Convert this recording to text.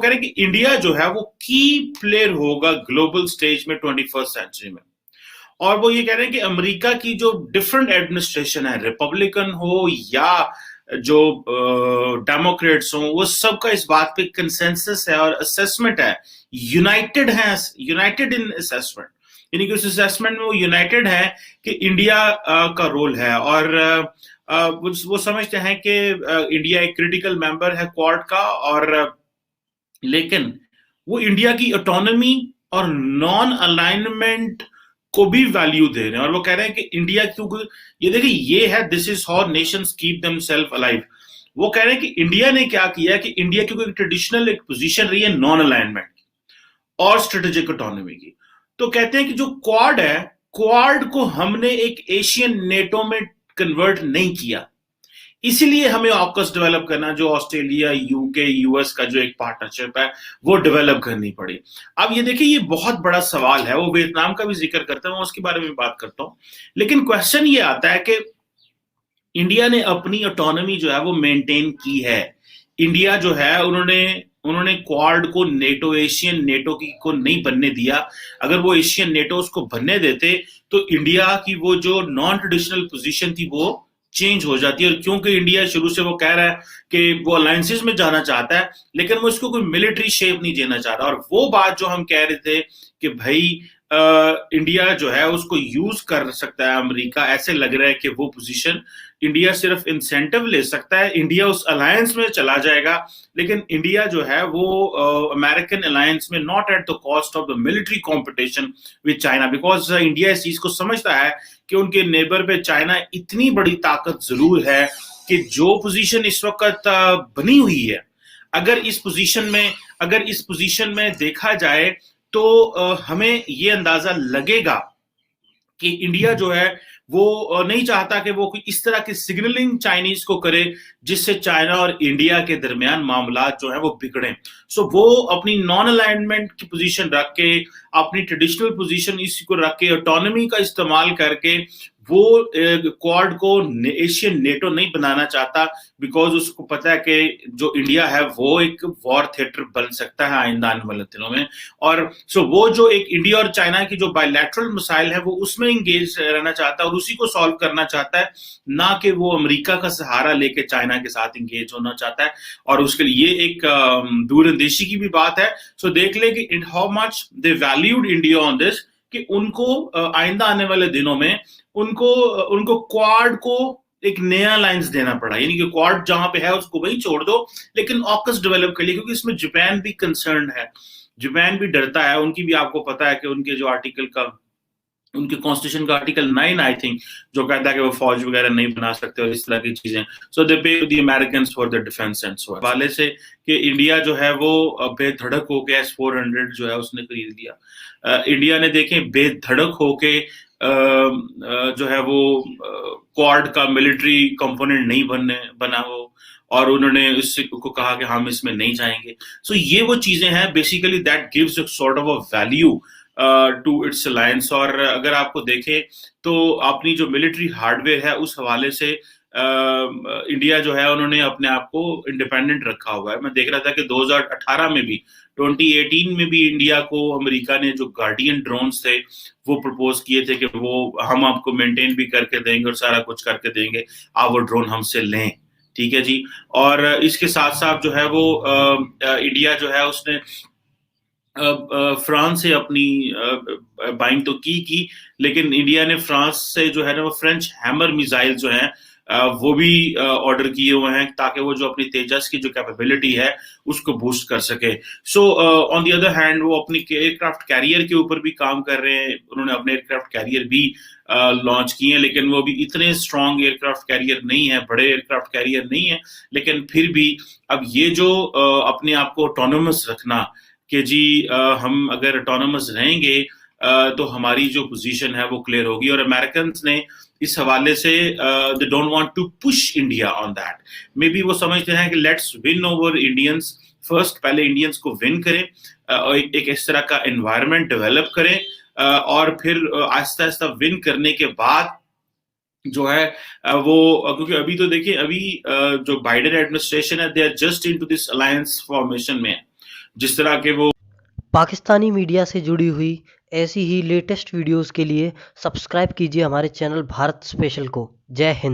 कह रहे हैं कि इंडिया जो है वो की प्लेयर होगा ग्लोबल स्टेज में 21st सेंचुरी में। और वो ये कह रहे हैं कि अमेरिका की जो डिफरेंट एडमिनिस्ट्रेशन है, रिपब्लिकन हो या जो डेमोक्रेट्स हो, वो सबका इस बात पे कंसेंसस है और असेसमेंट है, यूनाइटेड है, यूनाइटेड इन असेसमेंट, यानी कि उस असेसमेंट में वो यूनाइटेड है कि इंडिया का रोल है। और वो समझते हैं कि इंडिया एक क्रिटिकल मेंबर है क्वाड का, और लेकिन वो इंडिया की ऑटोनॉमी और नॉन अलाइनमेंट को भी वैल्यू दे रहे हैं। और वो कह रहे हैं कि इंडिया, क्योंकि ये देखिए ये है, this is how nations keep themselves alive. वो कह रहे हैं कि इंडिया ने क्या किया कि इंडिया क्योंकि ट्रेडिशनल एक पोजीशन रही है नॉन अलाइनमेंट की और स्ट्रेटेजिक ऑटोनॉमी की, तो कहते हैं कि जो क्वाड है, क्वाड को हमने एक एशियन नेटो में कन्वर्ट नहीं किया, इसीलिए हमें ऑकस डेवलप करना, जो ऑस्ट्रेलिया, यूके, यूएस का जो एक पार्टनरशिप है वो डेवलप करनी पड़ी। अब ये देखिए ये बहुत बड़ा सवाल है, वो वियतनाम का भी जिक्र करते हैं, मैं उसके बारे में बात करता हूं। लेकिन क्वेश्चन ये आता है कि इंडिया ने अपनी ऑटोनॉमी जो है वो मेंटेन की है। इंडिया जो है उन्होंने क्वाड को नेटो, एशियन नेटो की को नहीं बनने दिया। अगर वो एशियन नेटो उसको बनने देते तो इंडिया की वो जो नॉन ट्रेडिशनल पोजीशन थी वो चेंज हो जाती है। और क्योंकि इंडिया शुरू से वो कह रहा है कि वो अलायंसेस में जाना चाहता है, लेकिन वो इसको कोई मिलिट्री शेप नहीं देना चाहता। और वो बात जो हम कह रहे थे कि भाई इंडिया जो है उसको यूज कर सकता है अमेरिका, ऐसे लग रहा है कि वो पोजीशन इंडिया सिर्फ इंसेंटिव ले सकता है, इंडिया उस अलायंस में चला जाएगा, लेकिन इंडिया जो है वो अमेरिकन अलायंस में, not at the cost of the military competition with China, because India इस चीज को समझता है कि उनके नेबर पे चाइना इतनी बड़ी ताकत जरूर है कि जो पोजीशन इस वक्त बनी हुई है, अगर इस पोजीशन में देखा जाए तो हमें ये अंदाजा लगेगा कि इंडिया जो है वो नहीं चाहता कि वो कोई इस तरह की सिग्नलिंग चाइनीज को करे जिससे चाइना और इंडिया के दरमियान मामला जो है वो बिगड़े। सो वो अपनी नॉन अलाइनमेंट की पोजीशन रख के, अपनी ट्रेडिशनल पोजीशन इसी को रख के, ऑटोनॉमी का इस्तेमाल करके वो क्वाड को एशियन नेटो नहीं बनाना चाहता, बिकॉज उसको पता है कि जो इंडिया है वो एक वॉर थिएटर बन सकता है आइंदा आने वाले दिनों में। और सो वो जो एक इंडिया और चाइना की जो बायलैटरल मसाइल है वो उसमें इंगेज रहना चाहता है और उसी को सॉल्व करना चाहता है, ना कि वो अमेरिका का सहारा लेके चाइना के साथ इंगेज होना चाहता है। और उसके लिए ये एक दूरंदेशी की भी बात है। सो देख ले कि how much they valued India on this, कि उनको आइंदा आने वाले दिनों में उनको क्वाड को एक नया लाइंस देना पड़ा, यानी कि क्वाड जहां पे है उसको वही छोड़ दो, लेकिन ऑकस डेवलप कर लिया, क्योंकि इसमें जापान भी कंसर्न है, जापान भी डरता है। उनकी भी आपको पता है कि उनके जो आर्टिकल का, उनके कॉन्स्टिट्यूशन का आर्टिकल 9 आई थिंक, जो कहता है कि वो फौज वगैरह नहीं बना सकते और इस तरह की चीजें। सो दे पे the Americans for the defence and so वाले से कि इंडिया जो है वो बेधड़क होके S-400 जो है उसने खरीद लिया। इंडिया ने देखें बेधड़क होके जो है वो क्वाड का मिलिट्री कंपोनेंट नहीं बना वो, और उन्होंने इसको कहा कि हम इसमें नहीं जाएंगे। सो ये वो चीजें हैं basically that gives a sort of a value to its alliance. और अगर आपको देखें तो अपनी जो मिलिट्री हार्डवेयर है उस हवाले से इंडिया जो है उन्होंने अपने आप को इंडिपेंडेंट रखा हुआ है। मैं देख रहा था कि 2018 में भी, 2018 में भी इंडिया को अमेरिका ने जो गार्डियन ड्रोन्स थे वो प्रपोज किए थे कि वो हम आपको मेंटेन भी करके देंगे और सारा कुछ करके देंगे, आप वो ड्रोन हमसे लें, ठीक है जी। और इसके साथ साथ जो है वो इंडिया जो है उसने फ्रांस से अपनी बाइंग तो की, लेकिन इंडिया ने फ्रांस से जो है ना वो फ्रेंच हैमर मिसाइल जो है वो भी ऑर्डर किए हुए हैं, ताकि वो जो अपनी तेजस की जो कैपेबिलिटी है उसको बूस्ट कर सके। So on the other hand वो अपनी एयरक्राफ्ट कैरियर के ऊपर भी काम कर रहे हैं, उन्होंने अपने एयरक्राफ्ट कैरियर भी लॉन्च किए हैं, लेकिन वो भी इतने स्ट्रॉन्ग एयरक्राफ्ट कैरियर नहीं है, बड़े एयरक्राफ्ट कैरियर नहीं है। लेकिन फिर भी अब ये जो अपने आप को ऑटोनोमस रखना कि जी हम अगर ऑटोनोमस रहेंगे तो हमारी जो पोजीशन है वो क्लियर होगी। और अमेरिकन ने इस हवाले से they don't want to push India on that. Maybe वो समझते हैं कि let's win over Indians first, पहले इंडियंस को विन करें और एक इस तरह का एनवायरनमेंट डेवलप करें, और फिर आहिस्ता आहिस्ता विन करने के बाद जो है वो, क्योंकि अभी तो देखिए अभी जो बाइडेन एडमिनिस्ट्रेशन है they are just into this alliance formation में है। जिस तरह के वो पाकिस्तानी मीडिया से जुड़ी हुई ऐसी ही लेटेस्ट वीडियोस के लिए सब्सक्राइब कीजिए हमारे चैनल भारत स्पेशल को। जय हिंद।